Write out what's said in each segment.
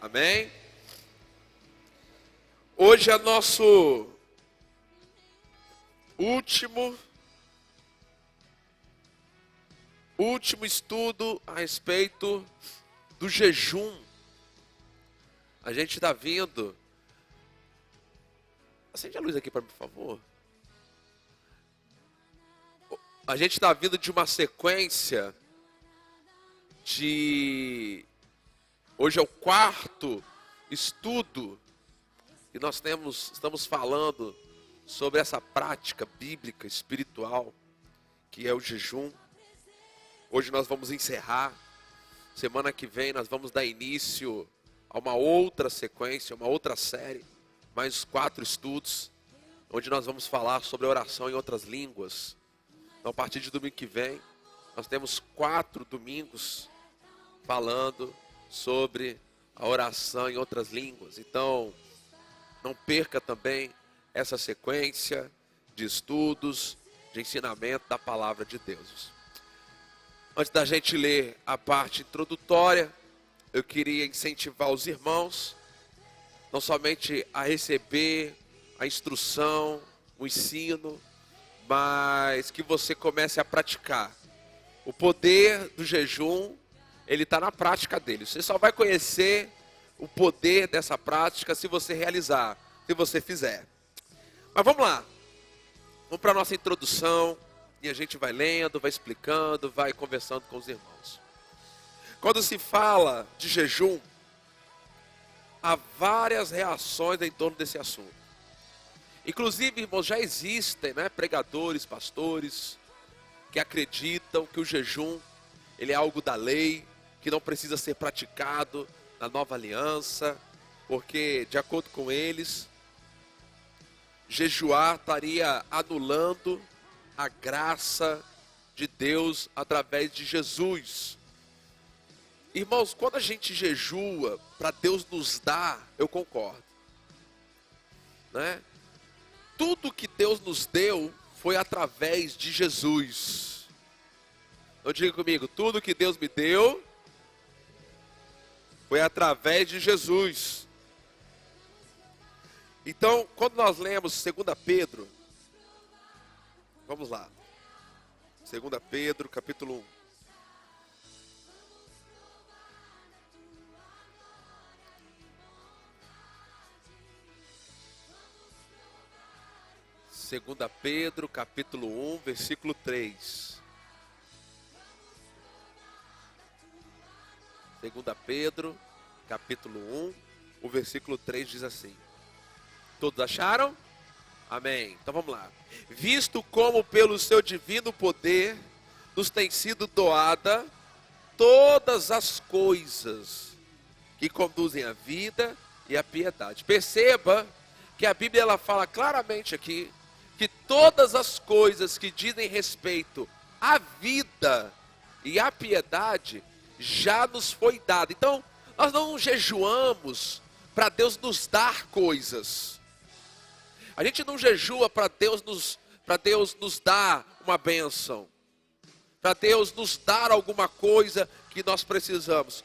Amém? Hoje é nosso último estudo a respeito do jejum. A gente está vindo. Acende a luz aqui para mim, por favor. A gente está vindo de uma sequência de... Hoje é o quarto estudo e nós estamos falando sobre essa prática bíblica, espiritual, que é o jejum. Hoje nós vamos encerrar. Semana que vem nós vamos dar início a uma outra sequência, uma outra série, mais 4 estudos, onde nós vamos falar sobre a oração em outras línguas. Então, a partir de domingo que vem, nós temos 4 domingos falando sobre a oração em outras línguas. Então, não perca também essa sequência de estudos, de ensinamento da palavra de Deus. Antes da gente ler a parte introdutória, eu queria incentivar os irmãos, não somente a receber a instrução, o ensino, mas que você comece a praticar. O poder do jejum, ele está na prática dele. Você só vai conhecer o poder dessa prática se você realizar, se você fizer. Mas vamos lá. Vamos para a nossa introdução e a gente vai lendo, vai explicando, vai conversando com os irmãos. Quando se fala de jejum, há várias reações em torno desse assunto. Inclusive, irmãos, já existem, pregadores, pastores, que acreditam que o jejum, ele é algo da lei, que não precisa ser praticado na nova aliança, porque, de acordo com eles, jejuar estaria anulando a graça de Deus através de Jesus. Irmãos, quando a gente jejua para Deus nos dar, eu concordo. Tudo que Deus nos deu foi através de Jesus. Então diga comigo, tudo que Deus me deu foi através de Jesus. Então, quando nós lemos 2 Pedro, vamos lá. 2 Pedro, capítulo 1. 2 Pedro, capítulo 1, versículo 3. 2 Pedro, capítulo 1, o versículo 3 diz assim. Todos acharam? Amém. Então vamos lá. Visto como pelo seu divino poder nos tem sido doada todas as coisas que conduzem à vida e à piedade. Perceba que a Bíblia ela fala claramente aqui que todas as coisas que dizem respeito à vida e à piedade já nos foi dada. Então, nós não jejuamos para Deus nos dar coisas. A gente não jejua para Deus nos dar uma bênção, para Deus nos dar alguma coisa que nós precisamos.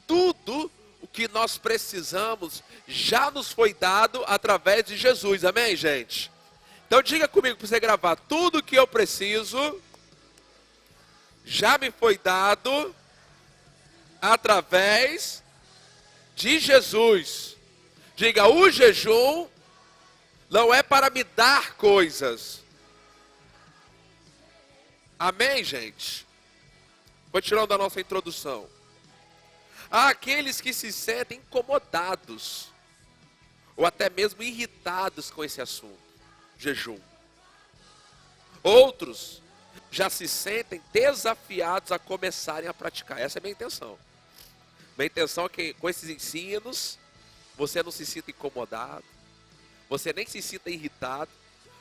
Tudo o que nós precisamos já nos foi dado através de Jesus. Amém, gente? Então diga comigo para você gravar. Tudo que eu preciso já me foi dado através de Jesus. Diga, o jejum não é para me dar coisas. Amém, gente? Continuando a nossa introdução. Há aqueles que se sentem incomodados ou até mesmo irritados com esse assunto, jejum. Outros já se sentem desafiados a começarem a praticar. Essa é a minha intenção. Minha intenção é que com esses ensinos você não se sinta incomodado, você nem se sinta irritado,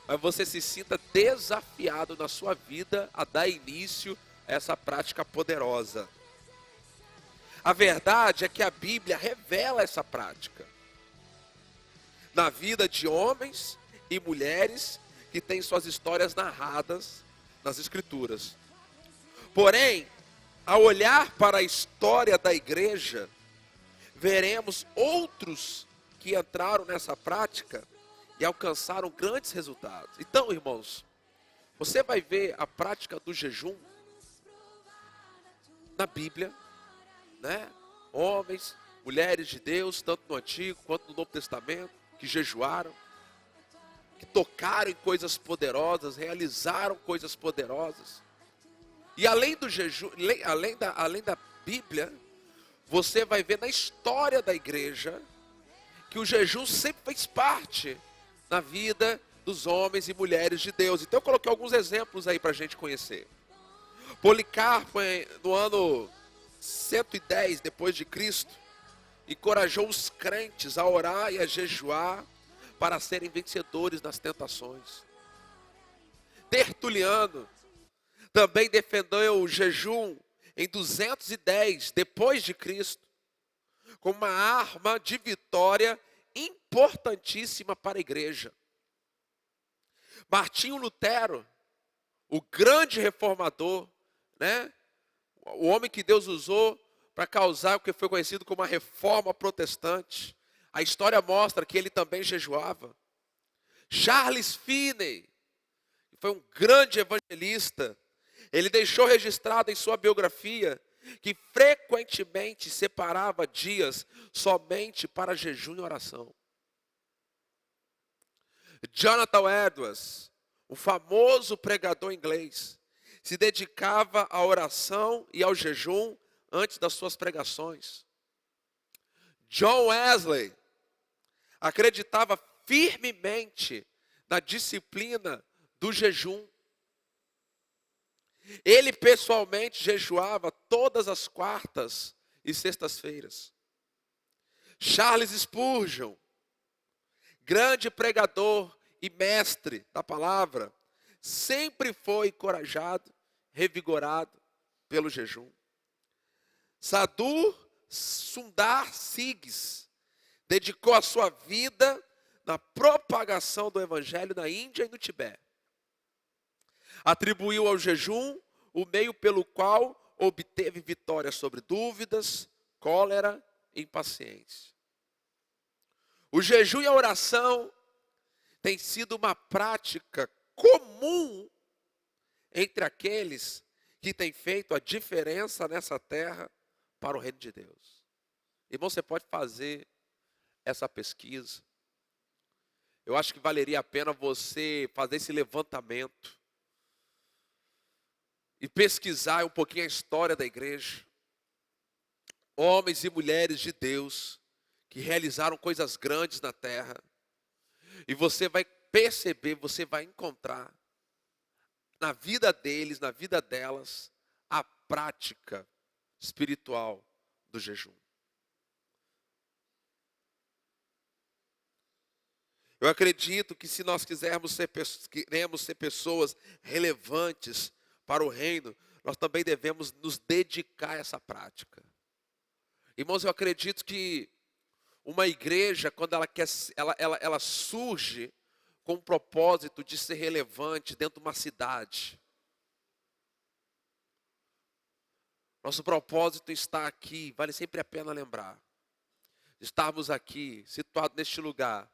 mas você se sinta desafiado na sua vida a dar início a essa prática poderosa. A verdade é que a Bíblia revela essa prática na vida de homens e mulheres que têm suas histórias narradas nas Escrituras. Porém, ao olhar para a história da igreja, veremos outros que entraram nessa prática e alcançaram grandes resultados. Então, irmãos, você vai ver a prática do jejum na Bíblia, né? Homens, mulheres de Deus, tanto no Antigo quanto no Novo Testamento, que jejuaram, que tocaram em coisas poderosas, realizaram coisas poderosas. E além do jejum, além da Bíblia, você vai ver na história da igreja que o jejum sempre fez parte na vida dos homens e mulheres de Deus. Então eu coloquei alguns exemplos aí para a gente conhecer. Policarpo, no ano 110 depois de Cristo, encorajou os crentes a orar e a jejuar para serem vencedores nas tentações. Tertuliano também defendeu o jejum em 210 depois de Cristo como uma arma de vitória importantíssima para a igreja. Martinho Lutero, o grande reformador, né? O homem que Deus usou para causar o que foi conhecido como a reforma protestante. A história mostra que ele também jejuava. Charles Finney, que foi um grande evangelista, ele deixou registrado em sua biografia que frequentemente separava dias somente para jejum e oração. Jonathan Edwards, o famoso pregador inglês, se dedicava à oração e ao jejum antes das suas pregações. John Wesley acreditava firmemente na disciplina do jejum. Ele pessoalmente jejuava todas as quartas e sextas-feiras. Charles Spurgeon, grande pregador e mestre da palavra, sempre foi encorajado, revigorado pelo jejum. Sadhu Sundar Singh dedicou a sua vida na propagação do evangelho na Índia e no Tibete. Atribuiu ao jejum o meio pelo qual obteve vitória sobre dúvidas, cólera e impaciência. O jejum e a oração tem sido uma prática comum entre aqueles que têm feito a diferença nessa terra para o reino de Deus. Irmão, você pode fazer essa pesquisa. Eu acho que valeria a pena você fazer esse levantamento e pesquisar um pouquinho a história da igreja. Homens e mulheres de Deus que realizaram coisas grandes na terra. E você vai perceber, você vai encontrar na vida deles, na vida delas, a prática espiritual do jejum. Eu acredito que se nós queremos ser pessoas relevantes para o reino, nós também devemos nos dedicar a essa prática. Irmãos, eu acredito que uma igreja, quando ela surge com o propósito de ser relevante dentro de uma cidade. Nosso propósito está aqui, vale sempre a pena lembrar. Estarmos aqui, situados neste lugar,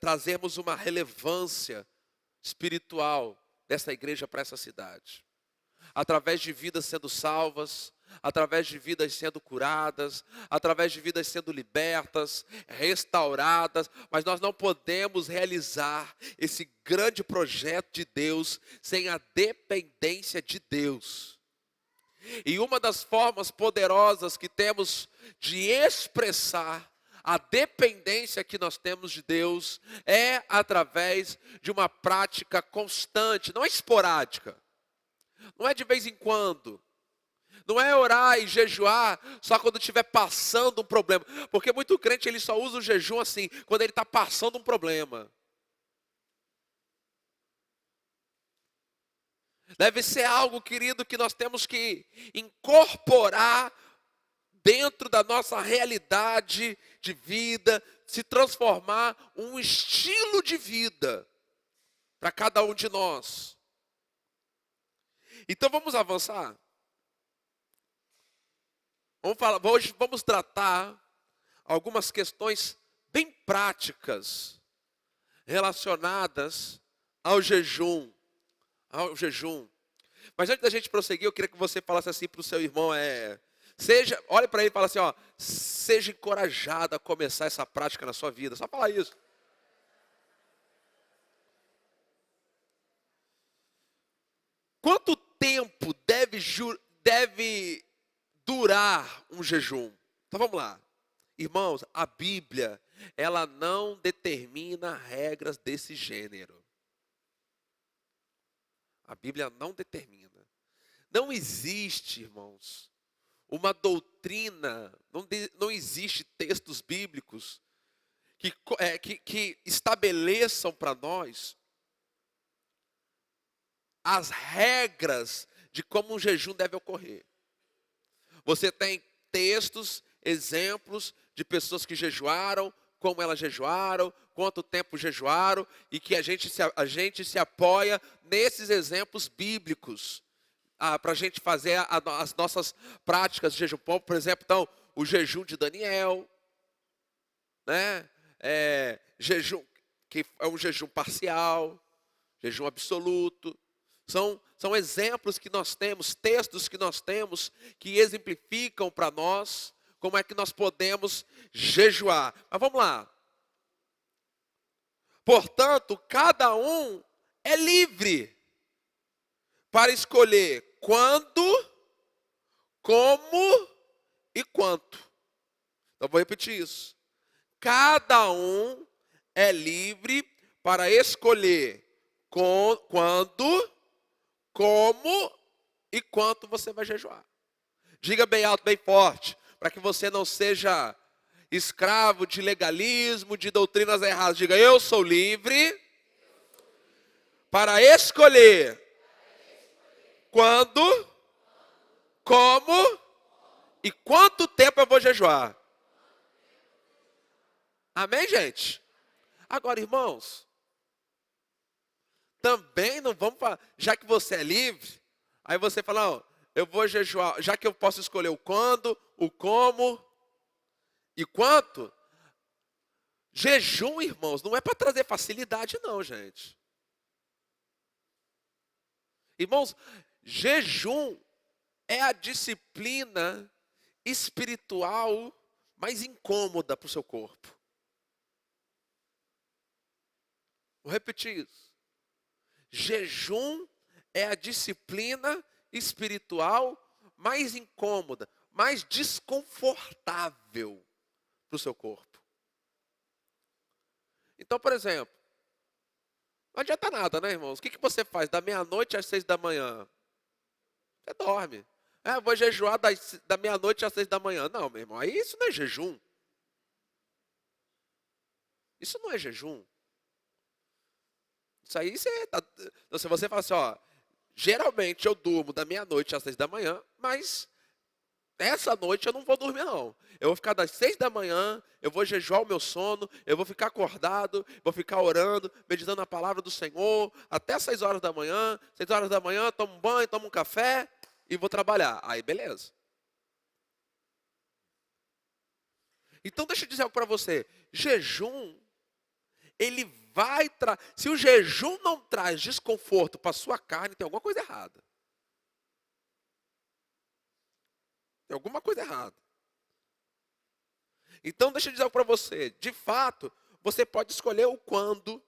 trazermos uma relevância espiritual dessa igreja para essa cidade. Através de vidas sendo salvas, através de vidas sendo curadas, através de vidas sendo libertas, restauradas, mas nós não podemos realizar esse grande projeto de Deus sem a dependência de Deus. E uma das formas poderosas que temos de expressar a dependência que nós temos de Deus é através de uma prática constante, não é esporádica, não é de vez em quando. Não é orar e jejuar só quando estiver passando um problema. Porque muito crente ele só usa o jejum assim, quando ele está passando um problema. Deve ser algo, querido, que nós temos que incorporar dentro da nossa realidade de vida, se transformar um estilo de vida para cada um de nós. Então vamos avançar. Hoje vamos tratar algumas questões bem práticas relacionadas ao jejum. Mas antes da gente prosseguir, eu queria que você falasse assim para o seu irmão, olhe para ele e fala assim, seja encorajado a começar essa prática na sua vida. Só falar isso. Quanto tempo deve durar um jejum? Então vamos lá. Irmãos, a Bíblia, ela não determina regras desse gênero. A Bíblia não determina. Não existe, irmãos, uma doutrina, não existe textos bíblicos que estabeleçam para nós as regras de como um jejum deve ocorrer. Você tem textos, exemplos de pessoas que jejuaram, como elas jejuaram, quanto tempo jejuaram, e que a gente se apoia nesses exemplos bíblicos para a gente fazer as nossas práticas de jejum. Por exemplo, então, o jejum de Daniel, né? Jejum que é um jejum parcial, jejum absoluto. São exemplos que nós temos, textos que nós temos, que exemplificam para nós como é que nós podemos jejuar. Mas vamos lá. Portanto, cada um é livre para escolher quando, como e quanto. Então, vou repetir isso. Cada um é livre para escolher quando, como e quanto você vai jejuar. Diga bem alto, bem forte, para que você não seja escravo de legalismo, de doutrinas erradas. Diga, eu sou livre para escolher quando, como e quanto tempo eu vou jejuar. Amém, gente? Agora, irmãos, também não vamos falar, já que você é livre, aí você fala, eu vou jejuar, já que eu posso escolher o quando, o como e quanto. Jejum, irmãos, não é para trazer facilidade não, gente. Irmãos, jejum é a disciplina espiritual mais incômoda para o seu corpo. Vou repetir isso. Jejum é a disciplina espiritual mais incômoda, mais desconfortável para o seu corpo. Então, por exemplo, não adianta nada, né, irmãos? O que você faz da meia-noite às 6 da manhã? Você dorme. Vou jejuar da meia-noite às 6 da manhã. Não, meu irmão, aí isso não é jejum. Isso não é jejum. Isso aí se você fala assim, geralmente eu durmo da meia-noite às 6 da manhã, mas essa noite eu não vou dormir não. Eu vou ficar das 6 da manhã, eu vou jejuar o meu sono, eu vou ficar acordado, vou ficar orando, meditando a palavra do Senhor, até 6 horas da manhã. 6 horas da manhã, tomo um banho, tomo um café e vou trabalhar. Aí beleza. Então deixa eu dizer algo para você. Jejum, ele se o jejum não traz desconforto para a sua carne, tem alguma coisa errada. Tem alguma coisa errada. Então, deixa eu dizer algo para você. De fato, você pode escolher o quando.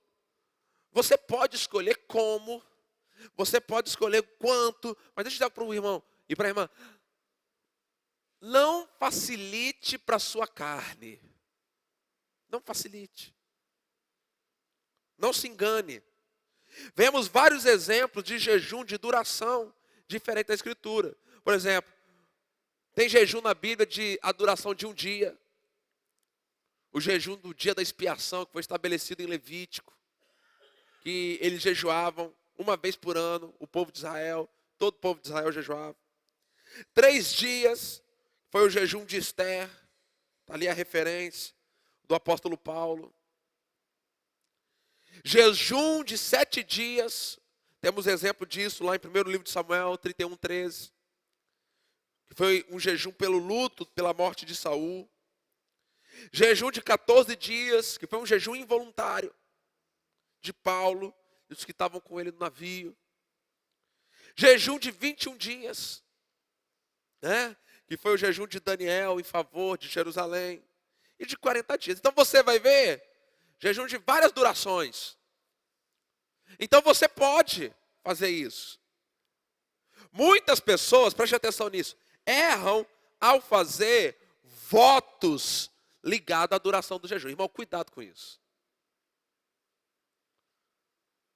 Você pode escolher como. Você pode escolher quanto. Mas deixa eu dizer algo para o irmão e para a irmã. Não facilite para a sua carne. Não facilite. Não se engane. Vemos vários exemplos de jejum de duração diferente da Escritura. Por exemplo, tem jejum na Bíblia de a duração de um dia. O jejum do dia da expiação, que foi estabelecido em Levítico. Que eles jejuavam uma vez por ano, o povo de Israel. Todo o povo de Israel jejuava. 3 dias, foi o jejum de Esther. Está ali a referência do apóstolo Paulo. Jejum de 7 dias. Temos exemplo disso lá em 1º livro de Samuel, 31:13. que foi um jejum pelo luto, pela morte de Saul. Jejum de 14 dias, que foi um jejum involuntário de Paulo e os que estavam com ele no navio. Jejum de 21 dias, né? Que foi o jejum de Daniel em favor de Jerusalém. E de 40 dias. Então você vai ver jejum de várias durações. Então você pode fazer isso. Muitas pessoas, preste atenção nisso, erram ao fazer votos ligados à duração do jejum. Irmão, cuidado com isso.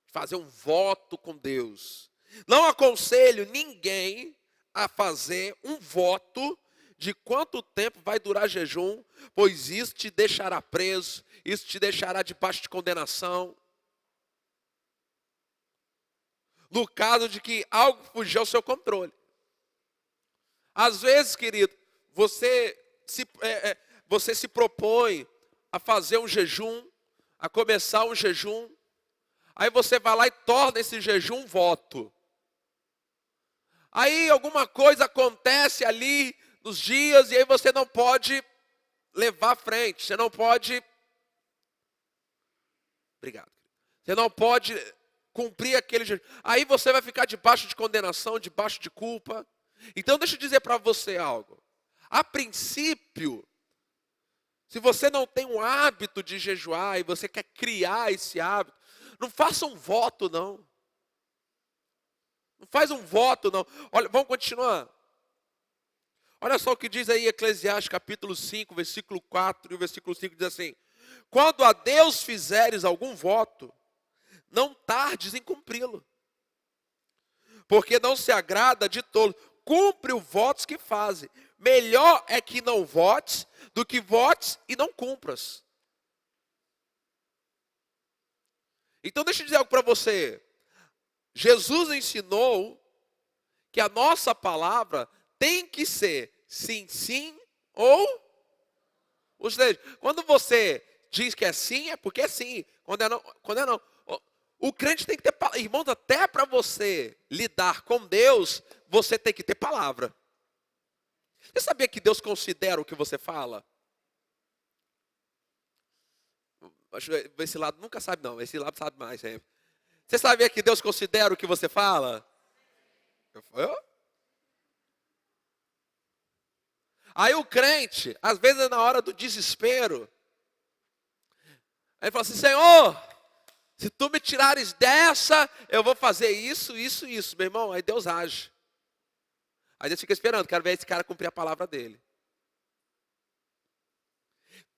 Fazer um voto com Deus. Não aconselho ninguém a fazer um voto de quanto tempo vai durar jejum, pois isso te deixará preso, isso te deixará debaixo de condenação. No caso de que algo fugir ao seu controle. Às vezes, querido, você se propõe a fazer um jejum, a começar um jejum, aí você vai lá e torna esse jejum um voto. Aí alguma coisa acontece ali nos dias e aí você não pode levar à frente, você não pode... Obrigado. Você não pode cumprir aquele jejum. Aí você vai ficar debaixo de condenação, debaixo de culpa. Então deixa eu dizer para você algo. A princípio, se você não tem um hábito de jejuar e você quer criar esse hábito, não faça um voto não. Não faz um voto não. Olha, vamos continuar. Olha só o que diz aí Eclesiastes capítulo 5, versículo 4 e o versículo 5 diz assim: quando a Deus fizeres algum voto, não tardes em cumpri-lo, porque não se agrada de tolo. Cumpre os votos que fazem. Melhor é que não votes do que votes e não cumpras. Então deixa eu dizer algo para você. Jesus ensinou que a nossa palavra tem que ser sim, sim ou seja, quando você diz que é sim, é porque é sim. Quando é não. O crente tem que ter palavra. Irmãos, até para você lidar com Deus, você tem que ter palavra. Você sabia que Deus considera o que você fala? Esse lado nunca sabe não, esse lado sabe mais sempre. Você sabia que Deus considera o que você fala? Eu? Aí o crente, às vezes na hora do desespero, aí fala assim: Senhor, se tu me tirares dessa, eu vou fazer isso, isso, isso. Meu irmão, aí Deus age. Aí Deus fica esperando, quero ver esse cara cumprir a palavra dele.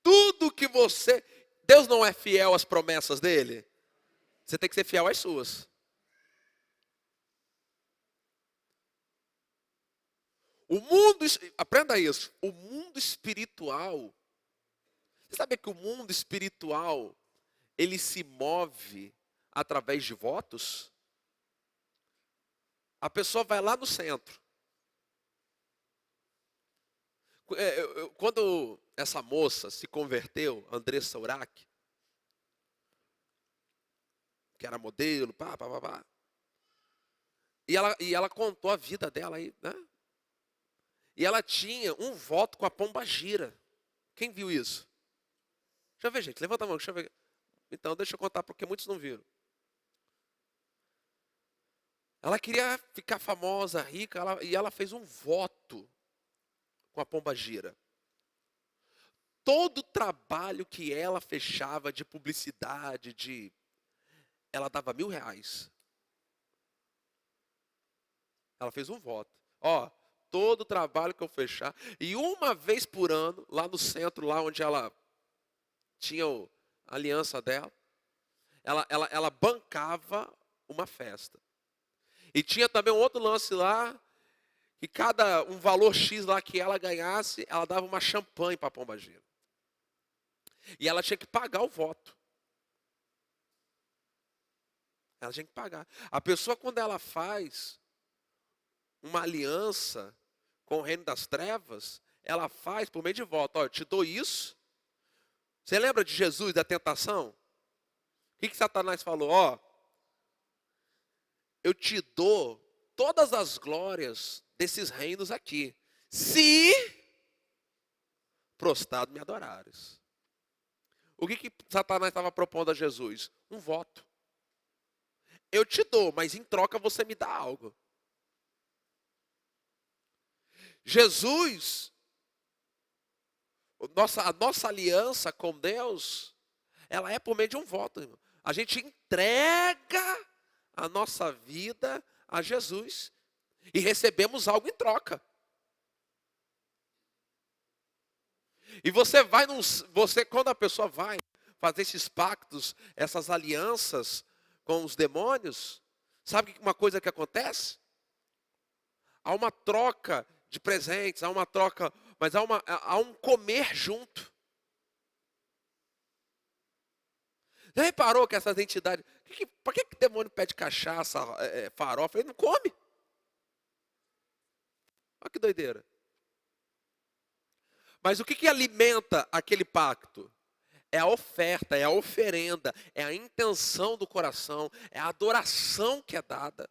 Tudo que você... Deus não é fiel às promessas dele? Você tem que ser fiel às suas. O mundo... Aprenda isso. O mundo espiritual... Você sabia que o mundo espiritual, ele se move através de votos? A pessoa vai lá no centro. Quando essa moça se converteu, Andressa Urach, que era modelo, e ela contou a vida dela aí, né? E ela tinha um voto com a Pombagira. Quem viu isso? Deixa eu ver, gente, levanta a mão, deixa eu ver. Então, deixa eu contar, porque muitos não viram. Ela queria ficar famosa, rica, e ela fez um voto com a Pombagira. Todo o trabalho que ela fechava de publicidade, ela dava R$1.000. Ela fez um voto. Ó, todo o trabalho que eu fechar. E uma vez por ano, lá no centro, lá onde ela tinha a aliança dela, ela bancava uma festa. E tinha também um outro lance lá, que cada um valor X lá que ela ganhasse, ela dava uma champanhe para a Pombagira. E ela tinha que pagar o voto. Ela tinha que pagar. A pessoa, quando ela faz uma aliança com o reino das trevas, ela faz por meio de voto. Ó, eu te dou isso. Você lembra de Jesus, da tentação? O que Satanás falou? Ó, eu te dou todas as glórias desses reinos aqui, se prostrado me adorares. O que Satanás estava propondo a Jesus? Um voto. Eu te dou, mas em troca você me dá algo. Jesus, a nossa aliança com Deus, ela é por meio de um voto, irmão. A gente entrega a nossa vida a Jesus e recebemos algo em troca. E quando a pessoa vai fazer esses pactos, essas alianças com os demônios, sabe uma coisa que acontece? Há uma troca de presentes, mas há um comer junto. Já reparou que essas entidades, para que demônio pede cachaça, farofa? Ele não come. Olha que doideira. Mas o que alimenta aquele pacto? É a oferta, é a oferenda, é a intenção do coração, é a adoração que é dada.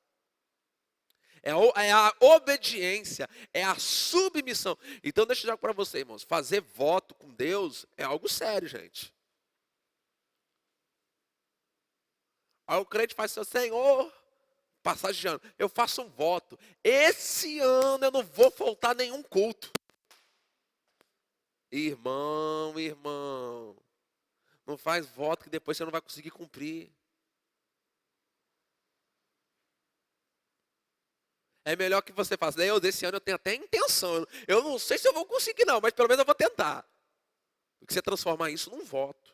É a obediência, é a submissão. Então deixa eu dizer para você, irmãos, fazer voto com Deus é algo sério, gente. Aí o crente faz assim, Senhor, passagem de ano, eu faço um voto. Esse ano eu não vou faltar nenhum culto. Irmão, não faz voto que depois você não vai conseguir cumprir. É melhor que você faça. Desse ano eu tenho até intenção. Eu não sei se eu vou conseguir não, mas pelo menos eu vou tentar. Do que você transformar isso num voto.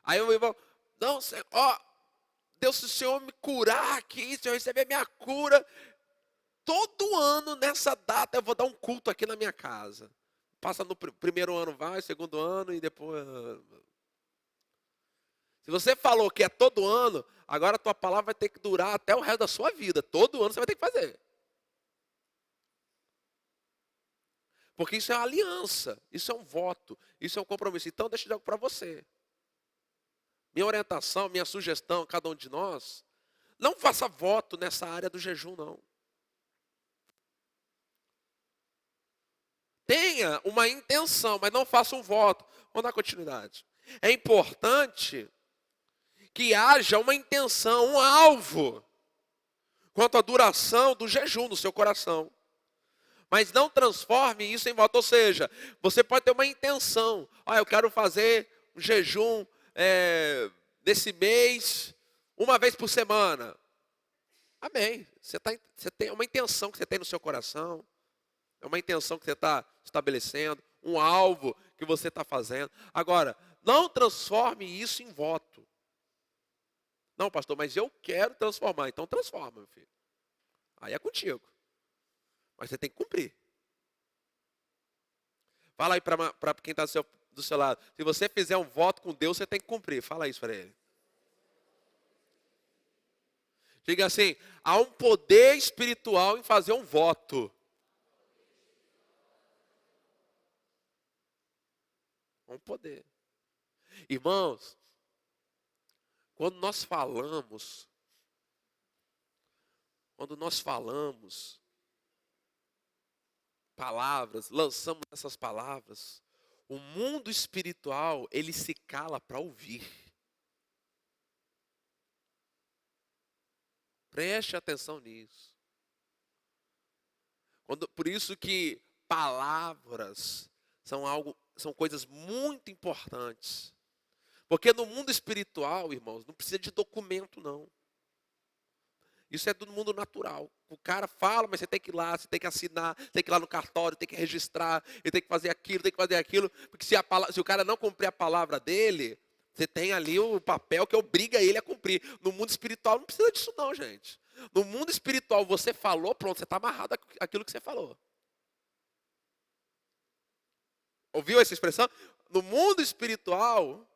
Aí o irmão, não, Deus, se o Senhor me curar aqui, se eu receber minha cura, todo ano nessa data eu vou dar um culto aqui na minha casa. Passa no primeiro ano, vai, segundo ano e depois... Se você falou que é todo ano, agora a tua palavra vai ter que durar até o resto da sua vida. Todo ano você vai ter que fazer. Porque isso é uma aliança, isso é um voto, isso é um compromisso. Então deixa eu dizer algo para você. Minha orientação, minha sugestão a cada um de nós, não faça voto nessa área do jejum, não. Tenha uma intenção, mas não faça um voto. Vamos dar continuidade. É importante que haja uma intenção, um alvo, quanto à duração do jejum no seu coração. Mas não transforme isso em voto. Ou seja, você pode ter uma intenção. Eu quero fazer um jejum desse mês, uma vez por semana. Amém. Você tem uma intenção que você tem no seu coração. É uma intenção que você está estabelecendo. Um alvo que você está fazendo. Agora, não transforme isso em voto. Não, pastor, mas eu quero transformar. Então transforma, meu filho. Aí é contigo. Mas você tem que cumprir. Fala aí para quem está do seu lado. Se você fizer um voto com Deus, você tem que cumprir. Fala isso para ele. Diga assim, há um poder espiritual em fazer um voto. Há um poder. Irmãos, quando nós falamos palavras, lançamos essas palavras, o mundo espiritual, ele se cala para ouvir. Preste atenção nisso. Por isso que palavras são coisas muito importantes. Porque no mundo espiritual, irmãos, não precisa de documento, não. Isso é do mundo natural. O cara fala, mas você tem que ir lá, você tem que assinar, tem que ir lá no cartório, tem que registrar, ele tem que fazer aquilo, tem que fazer aquilo. Porque se o cara não cumprir a palavra dele, você tem ali o papel que obriga ele a cumprir. No mundo espiritual não precisa disso não, gente. No mundo espiritual você falou, pronto, você está amarrado àquilo que você falou. Ouviu essa expressão? No mundo espiritual,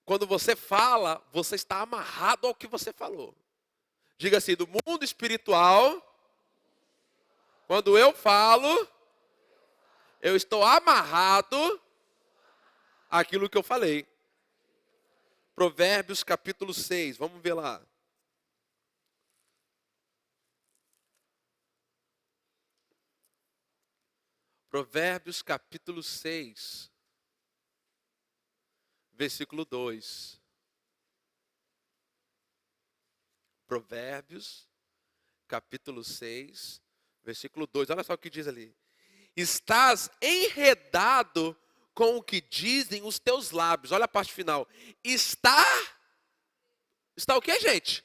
quando você fala, você está amarrado ao que você falou. Diga assim, do mundo espiritual, quando eu falo, eu estou amarrado àquilo que eu falei. Provérbios capítulo 6, vamos ver lá. Provérbios capítulo 6, versículo 2. Provérbios capítulo 6, versículo 2. Olha só o que diz ali. Estás enredado com o que dizem os teus lábios. Olha a parte final. Está o que, gente?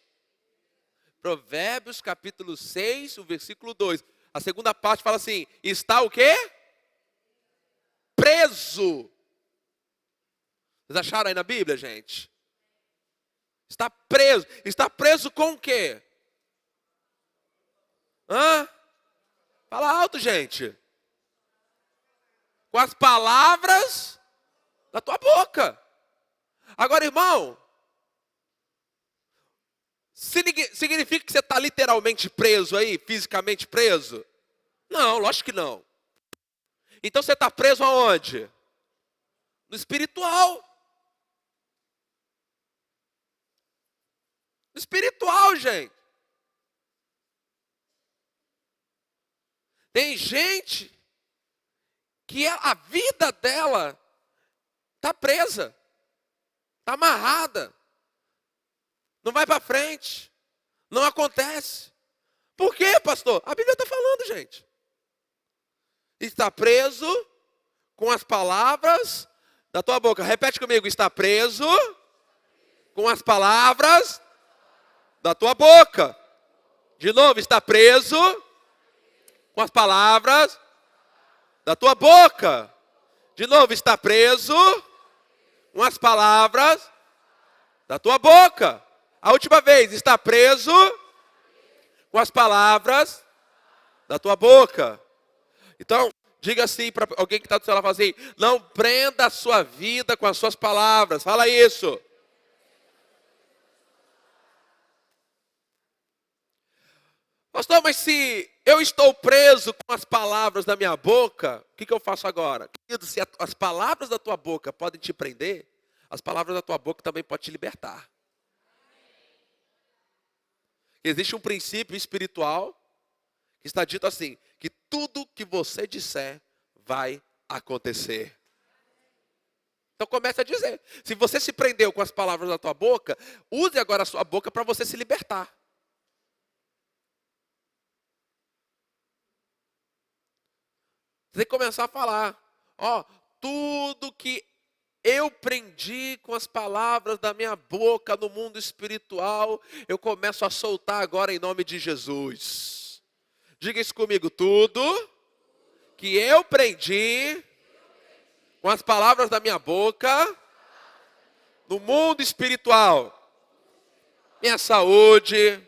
Provérbios capítulo 6, o versículo 2. A segunda parte fala assim, está o quê? Preso. Vocês acharam aí na Bíblia, gente? Está preso. Está preso com o quê? Hã? Fala alto, gente. Com as palavras da tua boca. Agora, irmão, significa que você está literalmente preso aí, fisicamente preso? Não, lógico que não. Então você está preso aonde? No espiritual. No espiritual, gente. Tem gente que a vida dela está presa, está amarrada, não vai para frente, não acontece. Por quê, pastor? A Bíblia está falando, gente. Está preso com as palavras da tua boca. Repete comigo, está preso com as palavras da tua boca. De novo, está preso com as palavras da tua boca. De novo, está preso com as palavras da tua boca. A última vez, está preso com as palavras da tua boca. Então, diga assim para alguém que está do seu lado, fala assim, não prenda a sua vida com as suas palavras. Fala isso. Pastor, mas se eu estou preso com as palavras da minha boca, o que eu faço agora? Querido, se as palavras da tua boca podem te prender, as palavras da tua boca também podem te libertar. Existe um princípio espiritual que está dito assim, que tudo que você disser vai acontecer. Então comece a dizer. Se você se prendeu com as palavras da tua boca, use agora a sua boca para você se libertar. Você tem que começar a falar. Ó, tudo que eu prendi com as palavras da minha boca no mundo espiritual, eu começo a soltar agora em nome de Jesus. Diga isso comigo, tudo que eu prendi com as palavras da minha boca no mundo espiritual, minha saúde,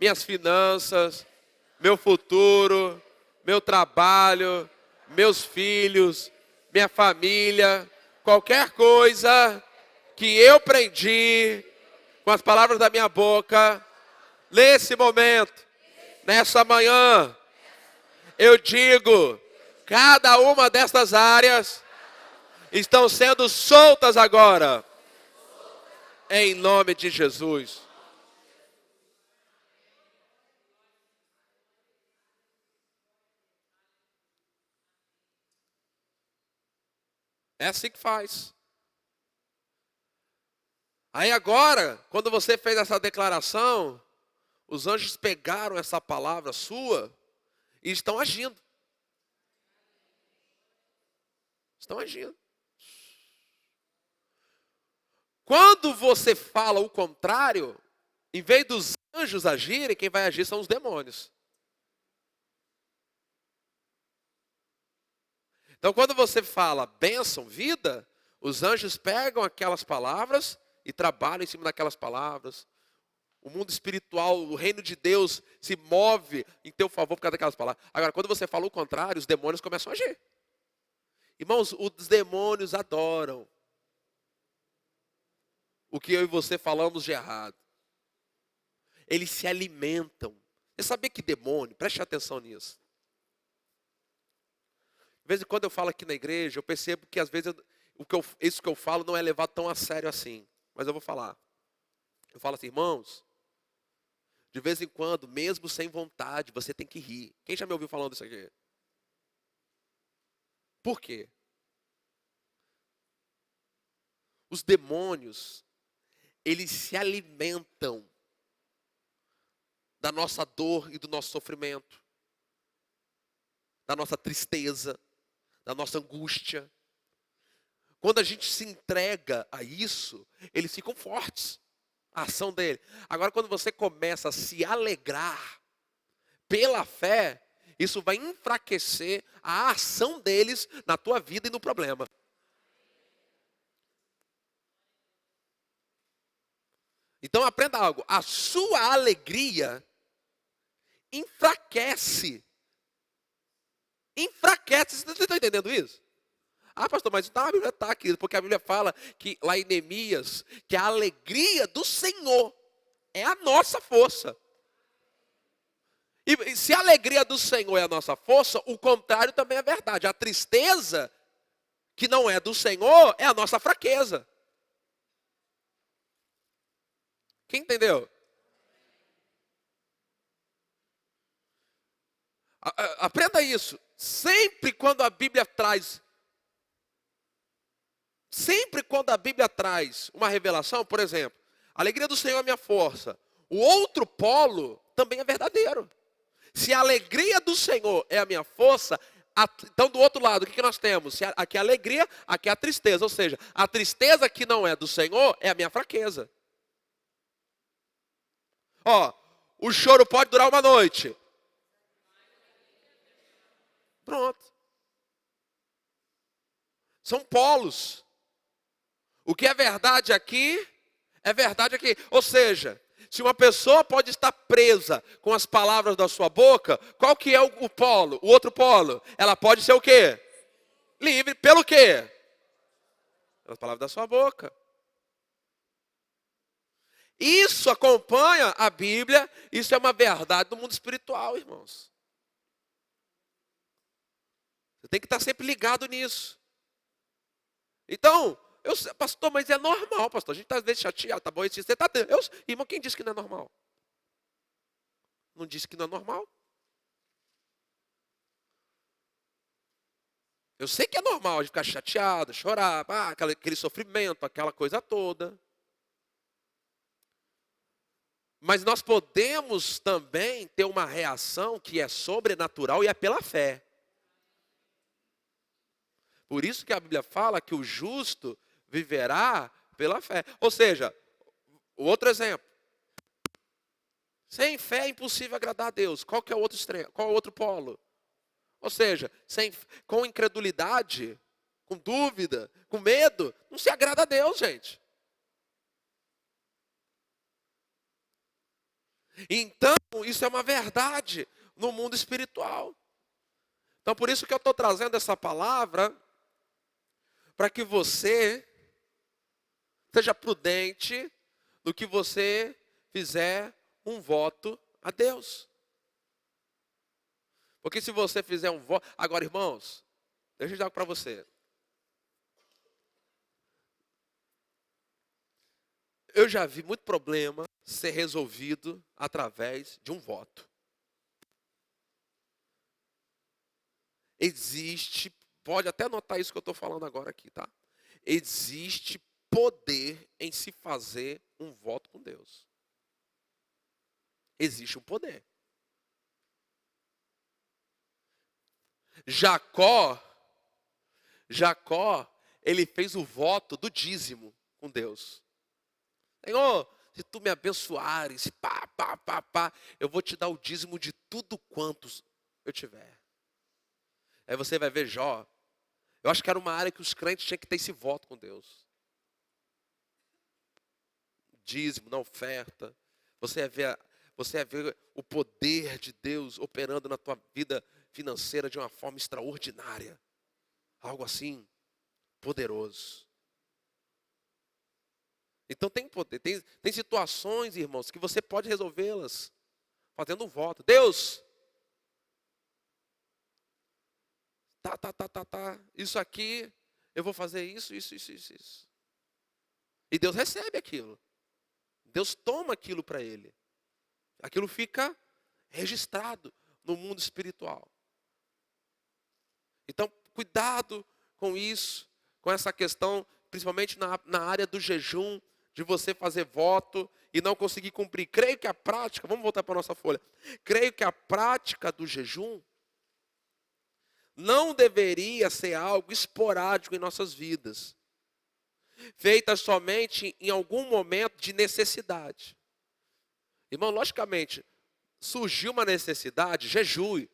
minhas finanças, meu futuro, meu trabalho, meus filhos, minha família, qualquer coisa que eu prendi com as palavras da minha boca, nesse momento, nessa manhã, eu digo, cada uma dessas áreas estão sendo soltas agora, em nome de Jesus. É assim que faz. Aí agora, quando você fez essa declaração, os anjos pegaram essa palavra sua e estão agindo. Estão agindo. Quando você fala o contrário, em vez dos anjos agirem, quem vai agir são os demônios. Então, quando você fala bênção, vida, os anjos pegam aquelas palavras e trabalham em cima daquelas palavras. O mundo espiritual, o reino de Deus se move em teu favor por causa daquelas palavras. Agora, quando você fala o contrário, os demônios começam a agir. Irmãos, os demônios adoram o que eu e você falamos de errado. Eles se alimentam. Você sabia que demônio, preste atenção nisso. De vez em quando eu falo aqui na igreja, eu percebo que às vezes isso que eu falo não é levado tão a sério assim. Mas eu vou falar. Eu falo assim, irmãos, de vez em quando, mesmo sem vontade, você tem que rir. Quem já me ouviu falando isso aqui? Por quê? Os demônios, eles se alimentam da nossa dor e do nosso sofrimento, da nossa tristeza, da nossa angústia. Quando a gente se entrega a isso, eles ficam fortes, a ação dele. Agora, quando você começa a se alegrar pela fé, isso vai enfraquecer a ação deles na tua vida e no problema. Então aprenda algo, a sua alegria enfraquece. Enfraquece, você está entendendo isso? Ah, pastor, mas tá, a Bíblia está aqui, porque a Bíblia fala que lá em Neemias, que a alegria do Senhor é a nossa força. E se a alegria do Senhor é a nossa força, o contrário também é verdade. A tristeza, que não é do Senhor, é a nossa fraqueza. Quem entendeu? Aprenda isso. Sempre quando a Bíblia traz uma revelação, por exemplo, a alegria do Senhor é minha força. O outro polo também é verdadeiro. Se a alegria do Senhor é a minha força, então do outro lado, o que nós temos? Aqui é a alegria, aqui é a tristeza. Ou seja, a tristeza que não é do Senhor é a minha fraqueza. Ó, o choro pode durar uma noite. Pronto. São polos. O que é verdade aqui, é verdade aqui. Ou seja, se uma pessoa pode estar presa com as palavras da sua boca, qual que é o polo? O outro polo? Ela pode ser o quê? Livre. Pelo quê? Pelas palavras da sua boca. Isso acompanha a Bíblia, isso é uma verdade do mundo espiritual, irmãos. Você tem que estar sempre ligado nisso. Então, pastor, mas é normal, pastor. A gente está às vezes chateado, tá bom? Você está, irmão, quem disse que não é normal? Não disse que não é normal? Eu sei que é normal a gente ficar chateado, chorar, aquele sofrimento, aquela coisa toda. Mas nós podemos também ter uma reação que é sobrenatural e é pela fé. Por isso que a Bíblia fala que o justo viverá pela fé. Ou seja, o outro exemplo. Sem fé é impossível agradar a Deus. Qual que é o outro extremo? Qual é o outro polo? Ou seja, com incredulidade, com dúvida, com medo, não se agrada a Deus, gente. Então, isso é uma verdade no mundo espiritual. Então, por isso que eu estou trazendo essa palavra, para que você seja prudente no que você fizer um voto a Deus. Porque se você fizer um voto... Agora, irmãos, deixa eu dizer algo para você. Eu já vi muito problema ser resolvido através de um voto. Existe, pode até anotar isso que eu estou falando agora aqui, tá? Existe poder em se fazer um voto com Deus. Existe um poder. Jacó, ele fez o voto do dízimo com Deus. Senhor, se tu me abençoares, eu vou te dar o dízimo de tudo quantos eu tiver. Aí você vai ver Jó. Eu acho que era uma área que os crentes tinham que ter esse voto com Deus. Dízimo, na oferta. Você vai ver o poder de Deus operando na tua vida financeira de uma forma extraordinária. Algo assim, poderoso. Então tem poder, tem situações, irmãos, que você pode resolvê-las fazendo um voto. Deus, isso aqui, eu vou fazer isso. E Deus recebe aquilo. Deus toma aquilo para ele. Aquilo fica registrado no mundo espiritual. Então, cuidado com isso, com essa questão, principalmente na área do jejum, de você fazer voto e não conseguir cumprir. Creio que a prática, vamos voltar para a nossa folha. Creio que a prática do jejum não deveria ser algo esporádico em nossas vidas, feita somente em algum momento de necessidade. Irmão, logicamente, surgiu uma necessidade, jejue.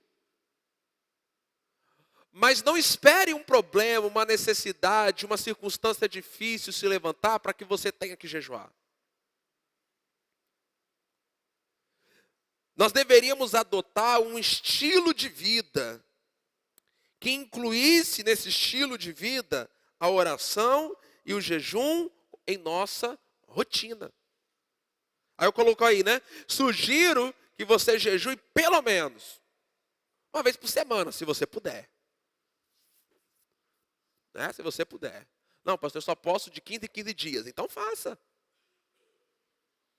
Mas não espere um problema, uma necessidade, uma circunstância difícil se levantar para que você tenha que jejuar. Nós deveríamos adotar um estilo de vida que incluísse nesse estilo de vida a oração e o jejum em nossa rotina. Aí eu coloco aí, né? Sugiro que você jejue pelo menos uma vez por semana, se você puder. Né? Se você puder. Não, pastor, eu só posso de 15 em 15 dias. Então faça.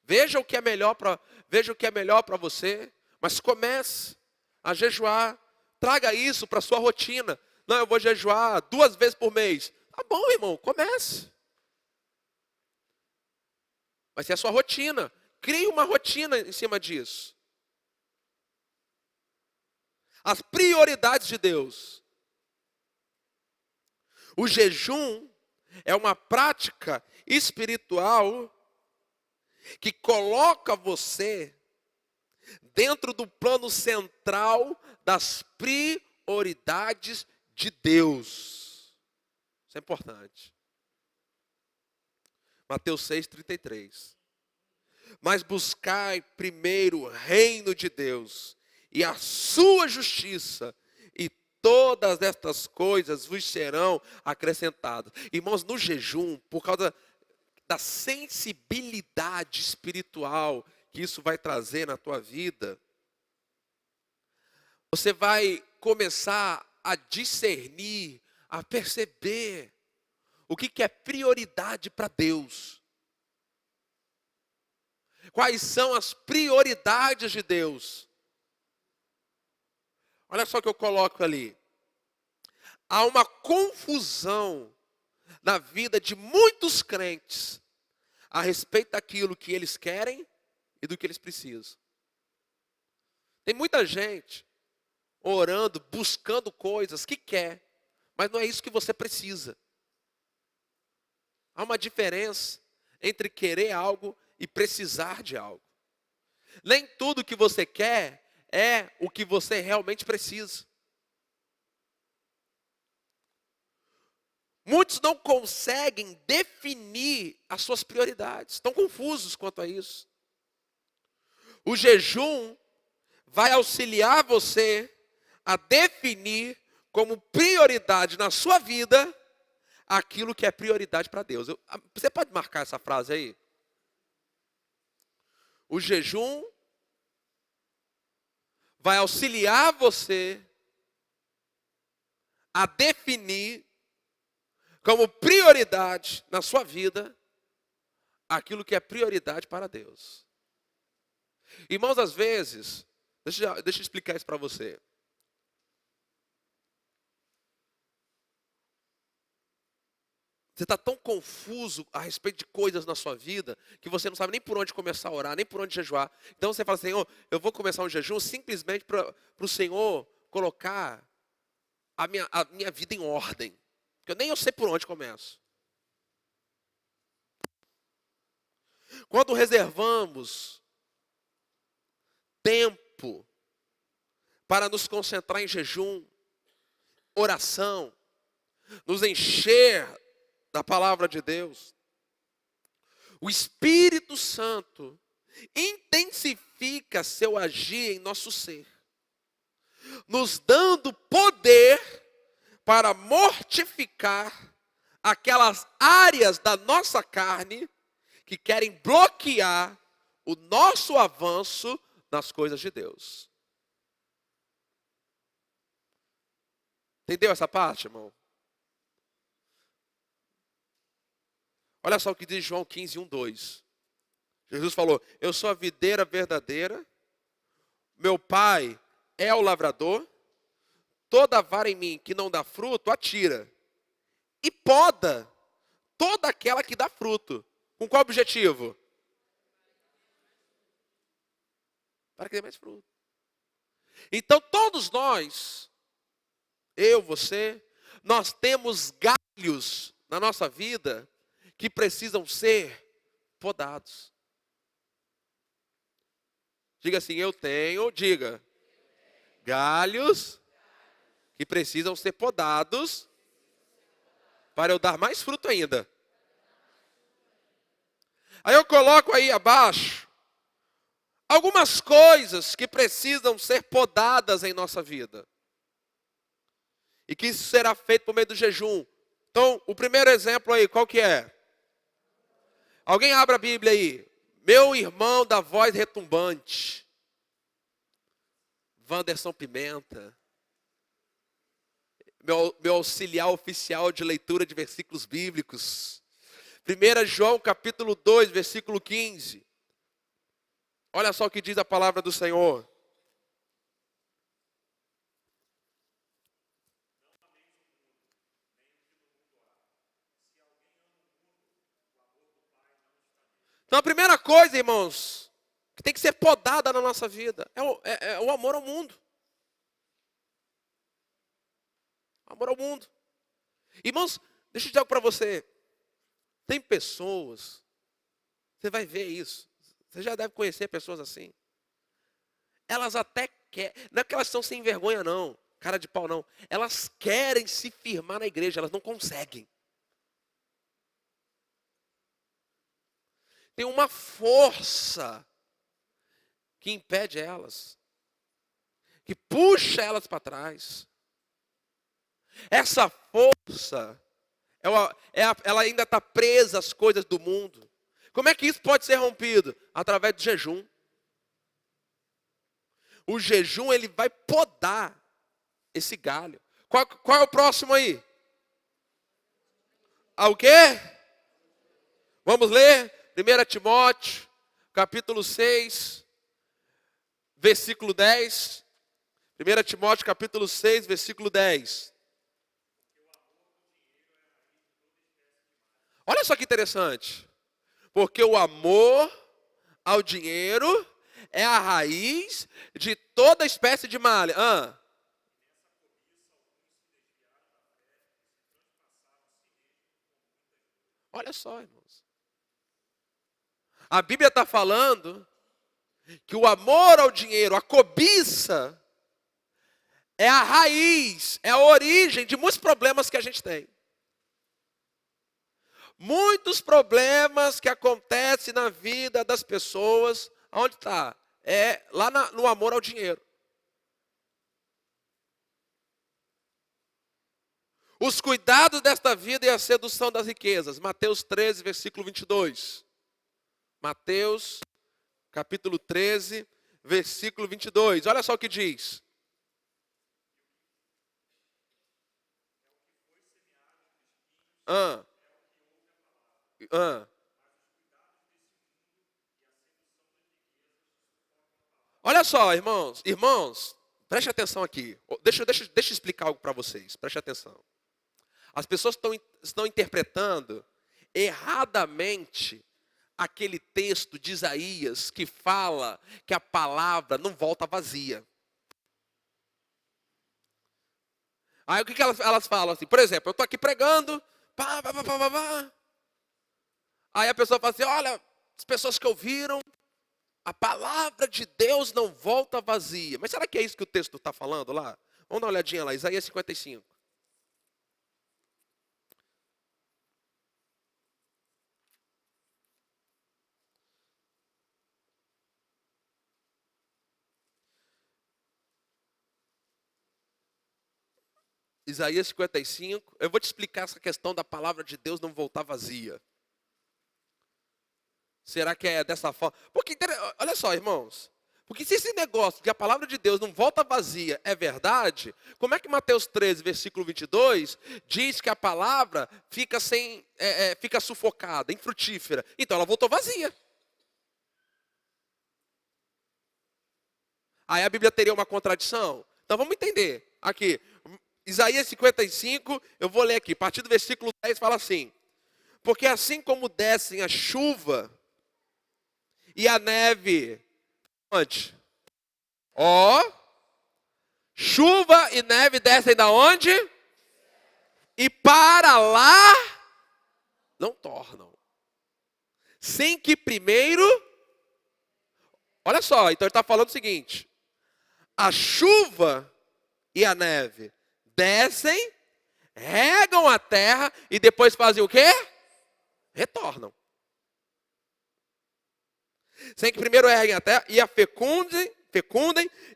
Veja o que é melhor para você, mas comece a jejuar. Traga isso para a sua rotina. Não, eu vou jejuar 2 vezes por mês. Tá bom, irmão, comece. Vai ser a sua rotina. Crie uma rotina em cima disso. As prioridades de Deus. O jejum é uma prática espiritual que coloca você dentro do plano central das prioridades de Deus. Isso é importante. Mateus 6,33. Mas buscai primeiro o reino de Deus e a sua justiça, e todas estas coisas vos serão acrescentadas. Irmãos, no jejum, por causa da sensibilidade espiritual que isso vai trazer na tua vida, você vai começar a discernir, a perceber o que é prioridade para Deus. Quais são as prioridades de Deus? Olha só o que eu coloco ali. Há uma confusão na vida de muitos crentes a respeito daquilo que eles querem e do que eles precisam. Tem muita gente orando, buscando coisas que quer, mas não é isso que você precisa. Há uma diferença entre querer algo e precisar de algo. Nem tudo que você quer é o que você realmente precisa. Muitos não conseguem definir as suas prioridades, estão confusos quanto a isso. O jejum vai auxiliar você a definir como prioridade na sua vida aquilo que é prioridade para Deus. Você pode marcar essa frase aí? O jejum vai auxiliar você a definir como prioridade na sua vida aquilo que é prioridade para Deus. Irmãos, às vezes, deixa eu explicar isso para você. Você está tão confuso a respeito de coisas na sua vida que você não sabe nem por onde começar a orar, nem por onde jejuar. Então você fala, Senhor, eu vou começar um jejum simplesmente para o Senhor colocar a minha vida em ordem. Porque eu sei por onde começo. Quando reservamos tempo para nos concentrar em jejum, oração, nos encher da palavra de Deus, o Espírito Santo intensifica seu agir em nosso ser, nos dando poder para mortificar aquelas áreas da nossa carne que querem bloquear o nosso avanço nas coisas de Deus. Entendeu essa parte, irmão? Olha só o que diz João 15, 1, 2. Jesus falou, eu sou a videira verdadeira, meu pai é o lavrador, toda vara em mim que não dá fruto, atira. E poda toda aquela que dá fruto. Com qual objetivo? Para que dê mais fruto. Então todos nós, eu, você, nós temos galhos na nossa vida que precisam ser podados. Diga assim, eu tenho, diga, galhos que precisam ser podados para eu dar mais fruto ainda. Aí eu coloco aí abaixo algumas coisas que precisam ser podadas em nossa vida. E que isso será feito por meio do jejum. Então, o primeiro exemplo aí, qual que é? Alguém abre a Bíblia aí. Meu irmão da voz retumbante. Wanderson Pimenta. Meu auxiliar oficial de leitura de versículos bíblicos. 1 João capítulo 2, versículo 15. Olha só o que diz a palavra do Senhor. Então a primeira coisa, irmãos, que tem que ser podada na nossa vida, é o amor ao mundo. Amor ao mundo. Irmãos, deixa eu dizer algo para você. Tem pessoas, você vai ver isso, você já deve conhecer pessoas assim. Elas até querem, não é que elas estão sem vergonha não, cara de pau não. Elas querem se firmar na igreja, elas não conseguem. Tem uma força que impede elas, que puxa elas para trás. Essa força, ela ainda está presa às coisas do mundo. Como é que isso pode ser rompido? Através do jejum. O jejum, ele vai podar esse galho. Qual é o próximo aí? O quê? Vamos ler? 1 Timóteo, capítulo 6, versículo 10. 1 Timóteo, capítulo 6, versículo 10. Olha só que interessante. Porque o amor ao dinheiro é a raiz de toda espécie de mal. Olha só, irmãos. A Bíblia está falando que o amor ao dinheiro, a cobiça, é a raiz, é a origem de muitos problemas que a gente tem. Muitos problemas que acontecem na vida das pessoas, onde está? É lá no amor ao dinheiro. Os cuidados desta vida e a sedução das riquezas. Mateus 13, versículo 22. Mateus, capítulo 13, versículo 22. Olha só o que diz. Olha só, irmãos. Irmãos, preste atenção aqui. Deixa eu explicar algo para vocês. Preste atenção. As pessoas estão interpretando erradamente aquele texto de Isaías que fala que a palavra não volta vazia. Aí o que elas falam assim? Por exemplo, eu estou aqui pregando, pá. Aí a pessoa fala assim, olha, as pessoas que ouviram, a palavra de Deus não volta vazia. Mas será que é isso que o texto está falando lá? Vamos dar uma olhadinha lá, Isaías 55. Isaías 55, eu vou te explicar essa questão da palavra de Deus não voltar vazia. Será que é dessa forma? Porque, olha só, irmãos. Porque se esse negócio de a palavra de Deus não volta vazia é verdade, como é que Mateus 13, versículo 22, diz que a palavra fica fica sufocada, infrutífera? Então ela voltou vazia. Aí a Bíblia teria uma contradição? Então vamos entender. Aqui, Isaías 55, eu vou ler aqui, a partir do versículo 10 fala assim: porque assim como descem a chuva e a neve, onde? Ó, chuva e neve descem da onde? E para lá não tornam. Sem que primeiro, olha só, então ele está falando o seguinte: a chuva e a neve descem, regam a terra e depois fazem o quê? Retornam. Sem que primeiro reguem a terra e a fecundem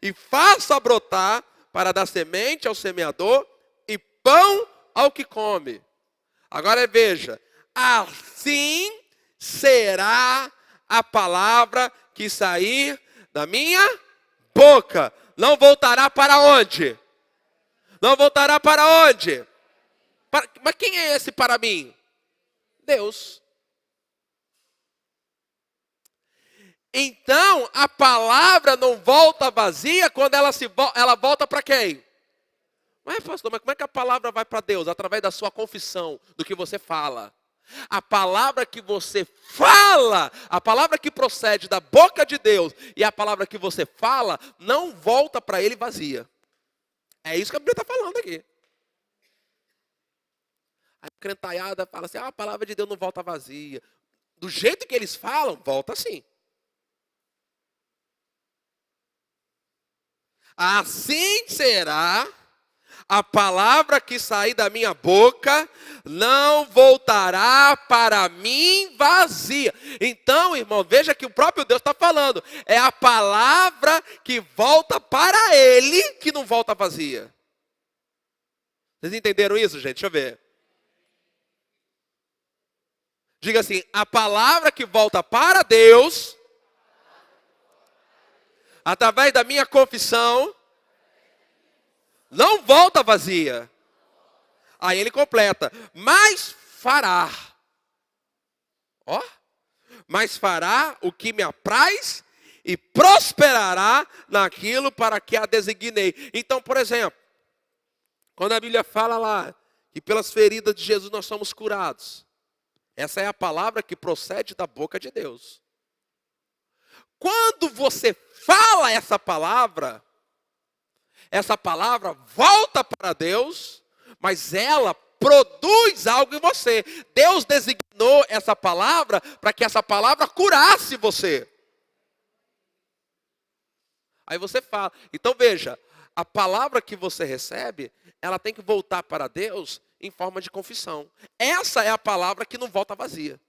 e façam brotar para dar semente ao semeador e pão ao que come. Agora veja, assim será a palavra que sair da minha boca. Não voltará para onde? Não voltará para onde? Mas quem é esse para mim? Deus. Então, a palavra não volta vazia quando ela volta para quem? Mas pastor, mas como é que a palavra vai para Deus? Através da sua confissão, do que você fala. A palavra que você fala, a palavra que procede da boca de Deus e a palavra que você fala, não volta para Ele vazia. É isso que a Bíblia está falando aqui. A crentaiada fala assim, a palavra de Deus não volta vazia. Do jeito que eles falam, volta sim. Assim será a palavra que sair da minha boca, não voltará para mim vazia. Então, irmão, veja que o próprio Deus está falando. É a palavra que volta para Ele, que não volta vazia. Vocês entenderam isso, gente? Deixa eu ver. Diga assim, a palavra que volta para Deus, através da minha confissão, não volta vazia. Aí ele completa, mas fará. Ó, mas fará o que me apraz e prosperará naquilo para que a designei. Então, por exemplo, quando a Bíblia fala lá que pelas feridas de Jesus nós somos curados, essa é a palavra que procede da boca de Deus. Quando você fala essa palavra volta para Deus, mas ela produz algo em você. Deus designou essa palavra para que essa palavra curasse você. Aí você fala. Então veja, a palavra que você recebe, ela tem que voltar para Deus em forma de confissão. Essa é a palavra que não volta vazia.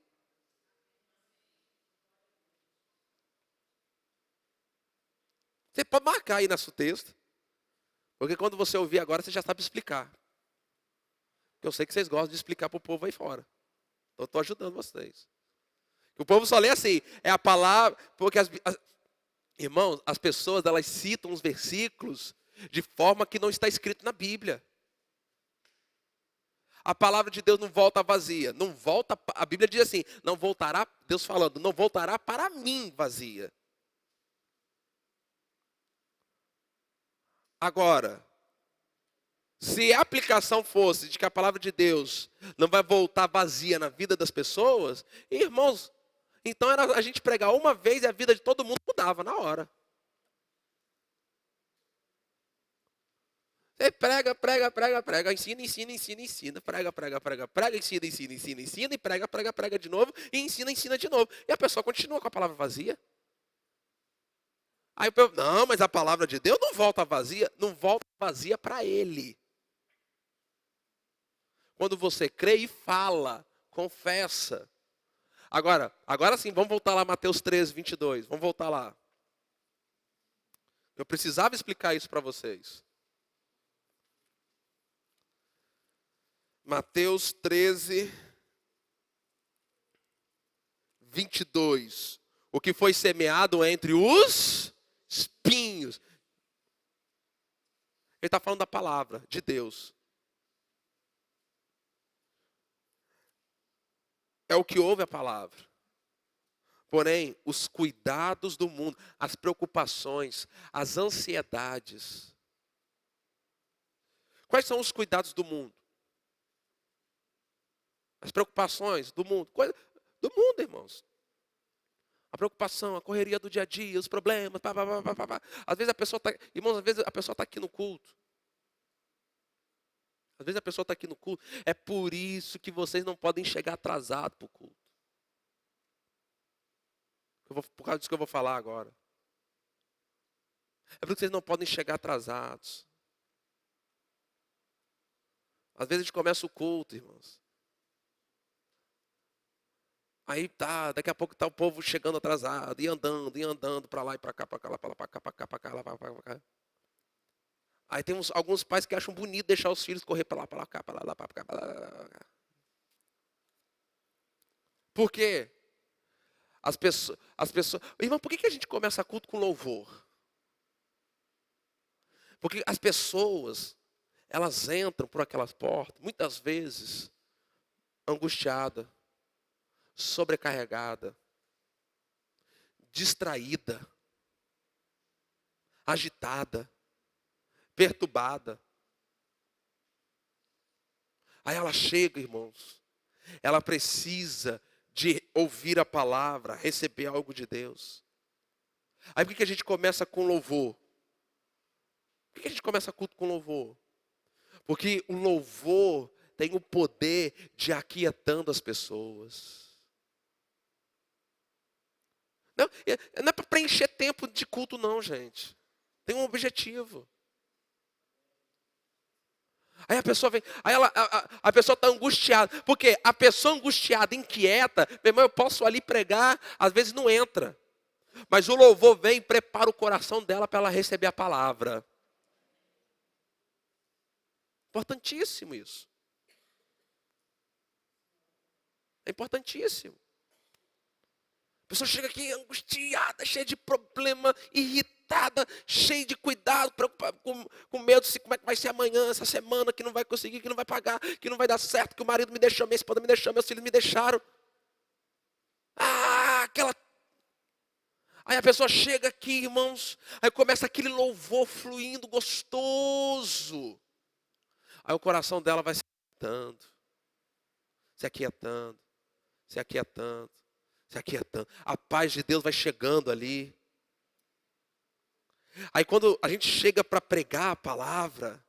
Você pode marcar aí no seu texto. Porque quando você ouvir agora, você já sabe explicar. Eu sei que vocês gostam de explicar para o povo aí fora. Então eu estou ajudando vocês. O povo só lê assim, é a palavra, porque irmãos, as pessoas elas citam os versículos de forma que não está escrito na Bíblia. A palavra de Deus não volta vazia. Não volta, a Bíblia diz assim, não voltará, Deus falando, não voltará para mim vazia. Agora, se a aplicação fosse de que a palavra de Deus não vai voltar vazia na vida das pessoas, irmãos, então era a gente pregar uma vez e a vida de todo mundo mudava na hora. Você prega, ensina, prega, ensina, e prega de novo, e ensina de novo. E a pessoa continua com a palavra vazia. Aí o povo, não, mas a palavra de Deus não volta vazia para Ele. Quando você crê e fala, confessa. Agora sim, vamos voltar lá a Mateus 13, 22. Vamos voltar lá. Eu precisava explicar isso para vocês. Mateus 13, 22. O que foi semeado entre os espinhos. Ele está falando da palavra de Deus. É o que ouve a palavra. Porém, os cuidados do mundo, as preocupações, as ansiedades. Quais são os cuidados do mundo? As preocupações do mundo. Coisa do mundo, irmãos. A preocupação, a correria do dia a dia, os problemas. Pá, pá, pá, pá, pá. Às vezes a pessoa está... Irmãos, às vezes a pessoa está aqui no culto. Às vezes a pessoa está aqui no culto. É por isso que vocês não podem chegar atrasados para o culto. Por causa disso que eu vou falar agora. É por isso que vocês não podem chegar atrasados. Às vezes a gente começa o culto, irmãos. Aí tá, daqui a pouco tá o povo chegando atrasado, e andando para lá e para cá, para cá, para cá, para cá, para cá, para cá. Aí tem alguns pais que acham bonito deixar os filhos correr para lá, para cá, para lá, para cá, para lá. Por quê? As pessoas... Irmão, por que a gente começa culto com louvor? Porque as pessoas, elas entram por aquelas portas, muitas vezes, angustiadas, sobrecarregada, distraída, agitada, perturbada. Aí ela chega, irmãos, ela precisa de ouvir a palavra, receber algo de Deus. Aí por que a gente começa com louvor? Por que a gente começa culto com louvor? Porque o louvor tem o poder de aquietando as pessoas. Não é para preencher tempo de culto, não, gente. Tem um objetivo. Aí a pessoa vem, aí a pessoa está angustiada. Porque a pessoa angustiada, inquieta, meu irmão, eu posso ali pregar, às vezes não entra. Mas o louvor vem e prepara o coração dela para ela receber a palavra. Importantíssimo isso. É importantíssimo. A pessoa chega aqui angustiada, cheia de problema, irritada, cheia de cuidado, preocupada, com medo de como é que vai ser amanhã, essa semana, que não vai conseguir, que não vai pagar, que não vai dar certo, que o marido me deixou, minha esposa me deixou, meus filhos me deixaram. Aquela... Aí a pessoa chega aqui, irmãos, aí começa aquele louvor fluindo, gostoso. Aí o coração dela vai se aquietando, se aquietando, se aquietando. Se aquietando. A paz de Deus vai chegando ali. Aí quando a gente chega para pregar a palavra,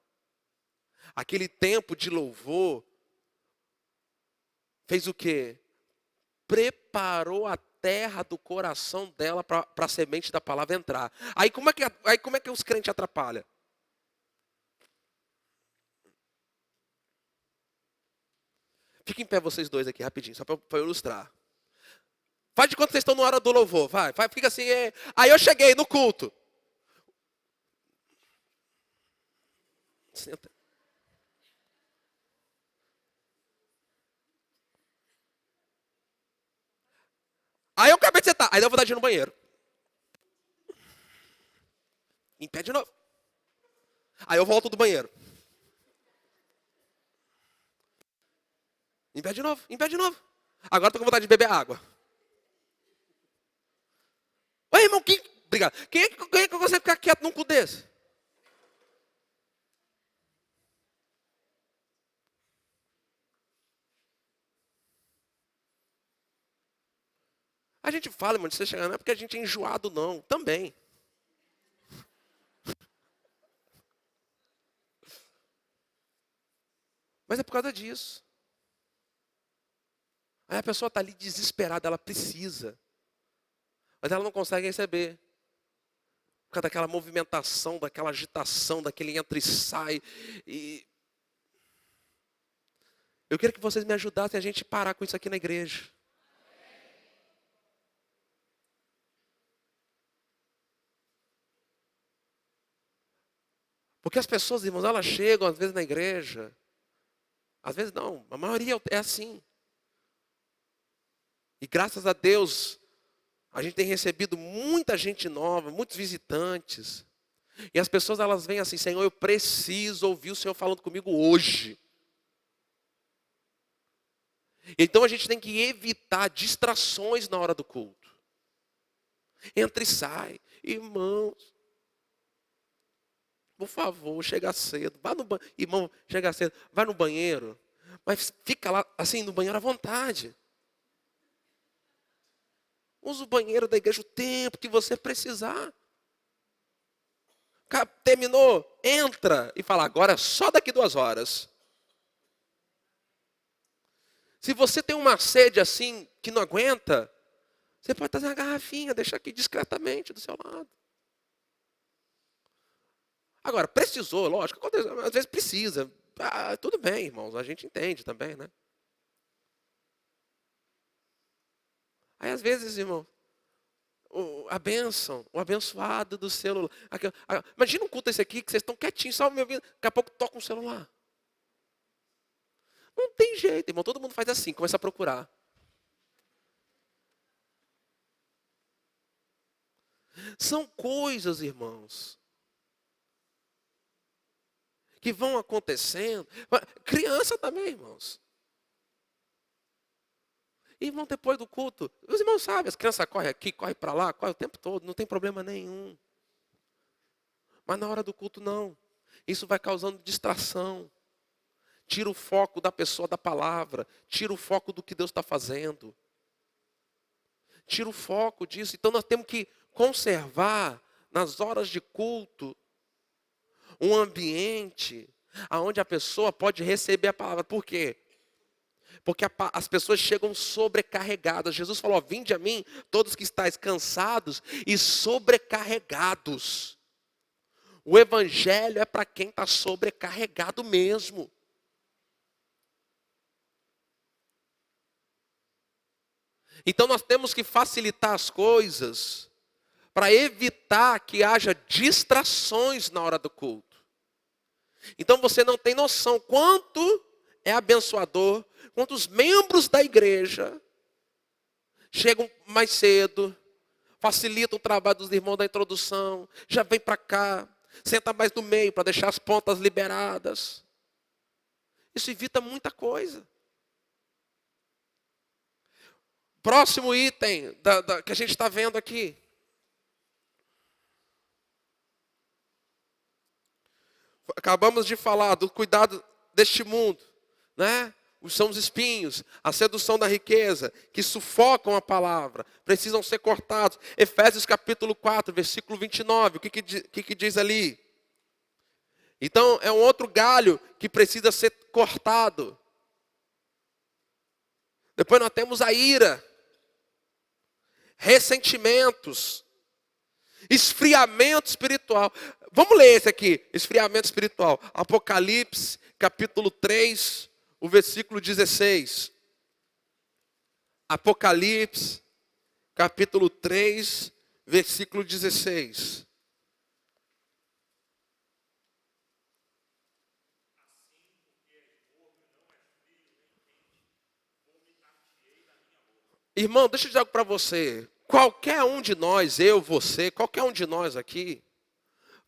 aquele tempo de louvor, fez o quê? Preparou a terra do coração dela para a semente da palavra entrar. Aí como é que os crentes atrapalham? Fiquem em pé vocês dois aqui, rapidinho, só para ilustrar. Faz de conta que vocês estão na hora do louvor, vai, fica assim. Aí eu cheguei no culto. Senta. Aí eu acabei de sentar, aí eu vou dar de ir no banheiro. Em pé de novo. Aí eu volto do banheiro. Em pé de novo, em pé de novo. Agora estou com vontade de beber água. Oi, irmão, obrigado. Quem é que consegue ficar quieto num culto desse? A gente fala, irmão, de você chegar, não é porque a gente é enjoado, não. Também. Mas é por causa disso. Aí a pessoa está ali desesperada, ela precisa. Mas ela não consegue receber. Por causa daquela movimentação, daquela agitação, daquele entra e sai. E eu queria que vocês me ajudassem a gente parar com isso aqui na igreja. Porque as pessoas, irmãos, elas chegam às vezes na igreja. Às vezes não, a maioria é assim. E graças a Deus, a gente tem recebido muita gente nova, muitos visitantes. E as pessoas, elas vêm assim, Senhor, eu preciso ouvir o Senhor falando comigo hoje. Então a gente tem que evitar distrações na hora do culto. Entra e sai. Irmãos, por favor, chega cedo. Vá no banheiro. Irmão, chega cedo. Vai no banheiro. Mas fica lá, assim, no banheiro à vontade. Usa o banheiro da igreja o tempo que você precisar. Terminou, entra e fala, agora é só daqui 2 horas. Se você tem uma sede assim, que não aguenta, você pode trazer uma garrafinha, deixar aqui discretamente do seu lado. Agora, precisou, lógico, às vezes precisa. Tudo bem, irmãos, a gente entende também, né? Aí às vezes, irmão, a bênção, o abençoado do celular. Imagina um culto esse aqui, que vocês estão quietinhos, só me ouvindo, daqui a pouco toca um celular. Não tem jeito, irmão, todo mundo faz assim, começa a procurar. São coisas, irmãos, que vão acontecendo. Criança também, irmãos. Irmão, depois do culto, os irmãos sabem, as crianças correm aqui, correm para lá, correm o tempo todo, não tem problema nenhum. Mas na hora do culto, não. Isso vai causando distração. Tira o foco da pessoa da palavra. Tira o foco do que Deus está fazendo. Tira o foco disso. Então nós temos que conservar, nas horas de culto, um ambiente onde a pessoa pode receber a palavra. Por quê? Porque as pessoas chegam sobrecarregadas. Jesus falou, vinde a mim, todos que estáis cansados e sobrecarregados. O evangelho é para quem está sobrecarregado mesmo. Então nós temos que facilitar as coisas para evitar que haja distrações na hora do culto. Então você não tem noção quanto é abençoador, quantos membros da igreja chegam mais cedo, facilitam o trabalho dos irmãos da introdução, já vem para cá, senta mais no meio para deixar as pontas liberadas. Isso evita muita coisa. Próximo item que a gente está vendo aqui. Acabamos de falar do cuidado deste mundo, né? São os espinhos, a sedução da riqueza, que sufocam a palavra, precisam ser cortados. Efésios capítulo 4, versículo 29, o que diz ali? Então, é um outro galho que precisa ser cortado. Depois nós temos a ira, ressentimentos, esfriamento espiritual. Vamos ler esse aqui, esfriamento espiritual. Apocalipse, capítulo 3, o versículo 16. Apocalipse, capítulo 3, versículo 16. Irmão, deixa eu dizer algo para você. Qualquer um de nós, eu, você, qualquer um de nós aqui,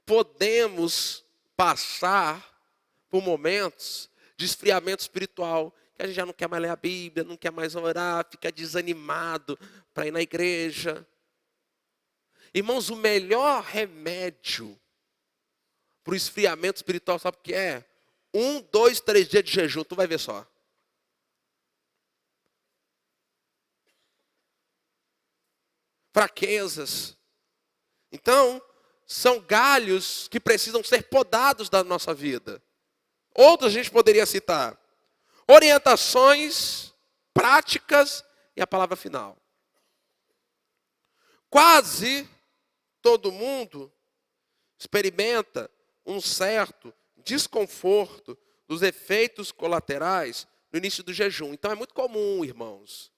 podemos passar por momentos de esfriamento espiritual, que a gente já não quer mais ler a Bíblia, não quer mais orar, fica desanimado para ir na igreja. Irmãos, o melhor remédio para o esfriamento espiritual, sabe o que é? 1, 2, 3 dias de jejum, tu vai ver só. Fraquezas. Então, são galhos que precisam ser podados da nossa vida. Outros a gente poderia citar. Orientações, práticas e a palavra final. Quase todo mundo experimenta um certo desconforto dos efeitos colaterais no início do jejum. Então é muito comum, irmãos.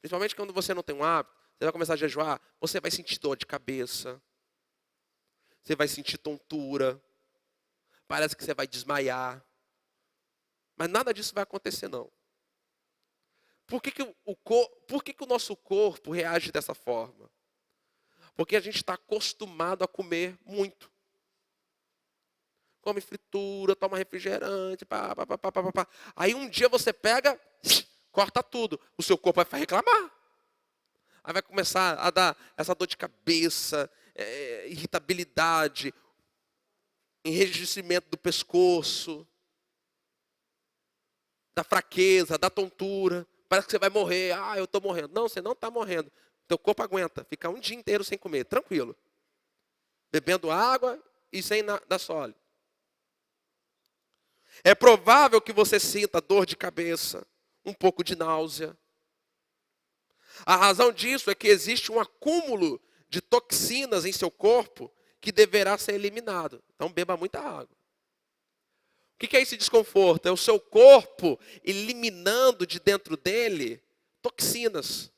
Principalmente quando você não tem um hábito. Você vai começar a jejuar, você vai sentir dor de cabeça. Você vai sentir tontura. Parece que você vai desmaiar. Mas nada disso vai acontecer, não. Por que o nosso corpo reage dessa forma? Porque a gente está acostumado a comer muito. Come fritura, toma refrigerante, pá. Aí um dia você pega, corta tudo. O seu corpo vai reclamar. Aí vai começar a dar essa dor de cabeça, irritabilidade. enrijecimento do pescoço, da fraqueza, da tontura. Parece que você vai morrer. Ah, eu estou morrendo. Não, você não está morrendo. Teu corpo aguenta ficar um dia inteiro sem comer, tranquilo. Bebendo água e sem dar sólido. É provável que você sinta dor de cabeça, um pouco de náusea. A razão disso é que existe um acúmulo de toxinas em seu corpo que deverá ser eliminado. Então beba muita água. O que é esse desconforto? É o seu corpo eliminando de dentro dele toxinas.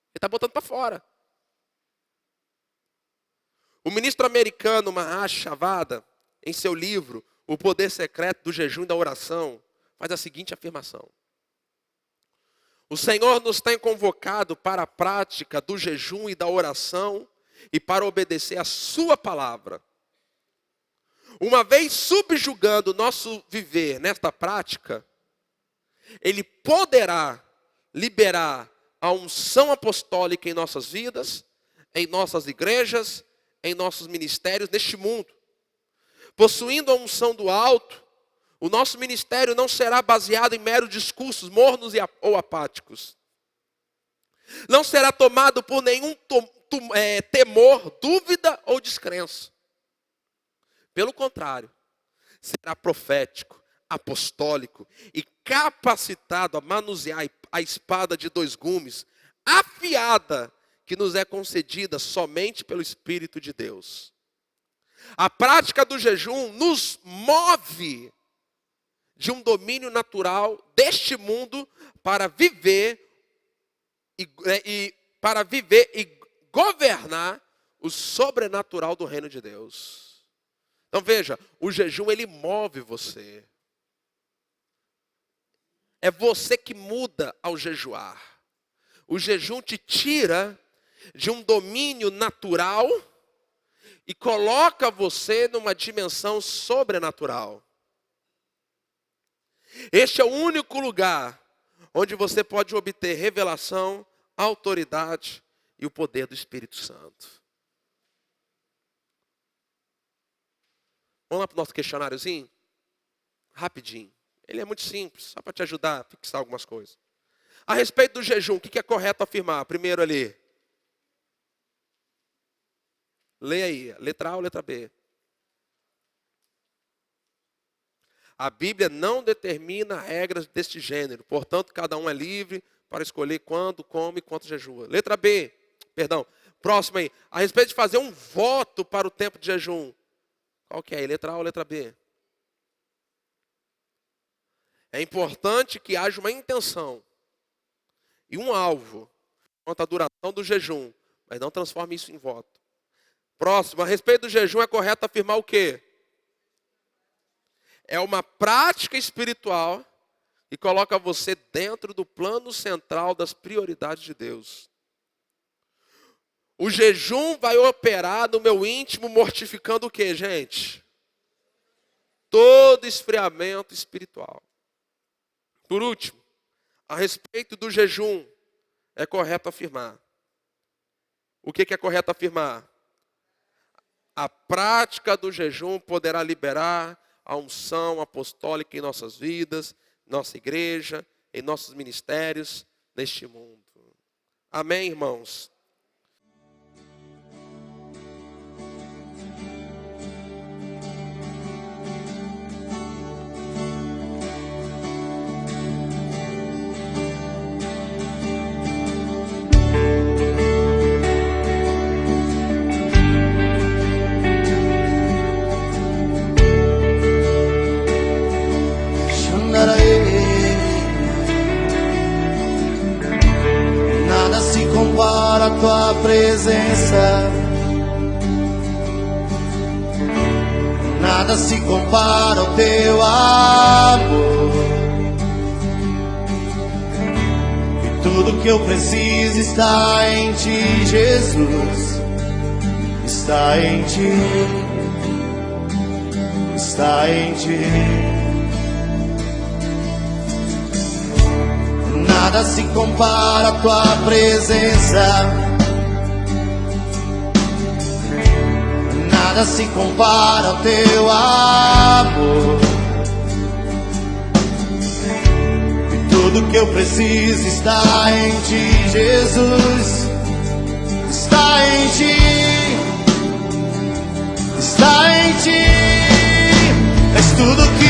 Ele está botando para fora. O ministro americano Maharaj Chavada, em seu livro O Poder Secreto do Jejum e da Oração, faz a seguinte afirmação: o Senhor nos tem convocado para a prática do jejum e da oração e para obedecer a sua palavra. Uma vez subjugando o nosso viver nesta prática, Ele poderá liberar a unção apostólica em nossas vidas, em nossas igrejas, em nossos ministérios, neste mundo. Possuindo a unção do alto, o nosso ministério não será baseado em meros discursos mornos ou apáticos. Não será tomado por nenhum temor, dúvida ou descrença. Pelo contrário, será profético, apostólico e capacitado a manusear a espada de dois gumes, afiada, que nos é concedida somente pelo Espírito de Deus. A prática do jejum nos move de um domínio natural deste mundo para viver e governar o sobrenatural do reino de Deus. Então veja, o jejum ele move você. É você que muda ao jejuar. O jejum te tira de um domínio natural e coloca você numa dimensão sobrenatural. Este é o único lugar onde você pode obter revelação, autoridade e o poder do Espírito Santo. Vamos lá para o nosso questionáriozinho? Rapidinho. Ele é muito simples, só para te ajudar a fixar algumas coisas. A respeito do jejum, o que é correto afirmar? Primeiro ali. Leia aí, letra A ou letra B? A Bíblia não determina regras deste gênero. Portanto, cada um é livre para escolher quando, como e quanto jejua. Letra B, perdão. Próximo aí. A respeito de fazer um voto para o tempo de jejum. Qual que é? Letra A ou letra B? É importante que haja uma intenção e um alvo quanto à duração do jejum, mas não transforme isso em voto. Próximo, a respeito do jejum é correto afirmar o quê? É uma prática espiritual que coloca você dentro do plano central das prioridades de Deus. O jejum vai operar no meu íntimo, mortificando o quê, gente? Todo esfriamento espiritual. Por último, a respeito do jejum, é correto afirmar. O que é correto afirmar? A prática do jejum poderá liberar a unção apostólica em nossas vidas, nossa igreja, em nossos ministérios, neste mundo. Amém, irmãos? Nada se compara à tua presença, nada se compara ao teu amor, e tudo que eu preciso está em ti, Jesus, está em ti, está em ti. Nada se compara à tua presença, nada nada se compara ao teu amor. E tudo que eu preciso está em ti, Jesus. Está em ti, está em ti. És tudo que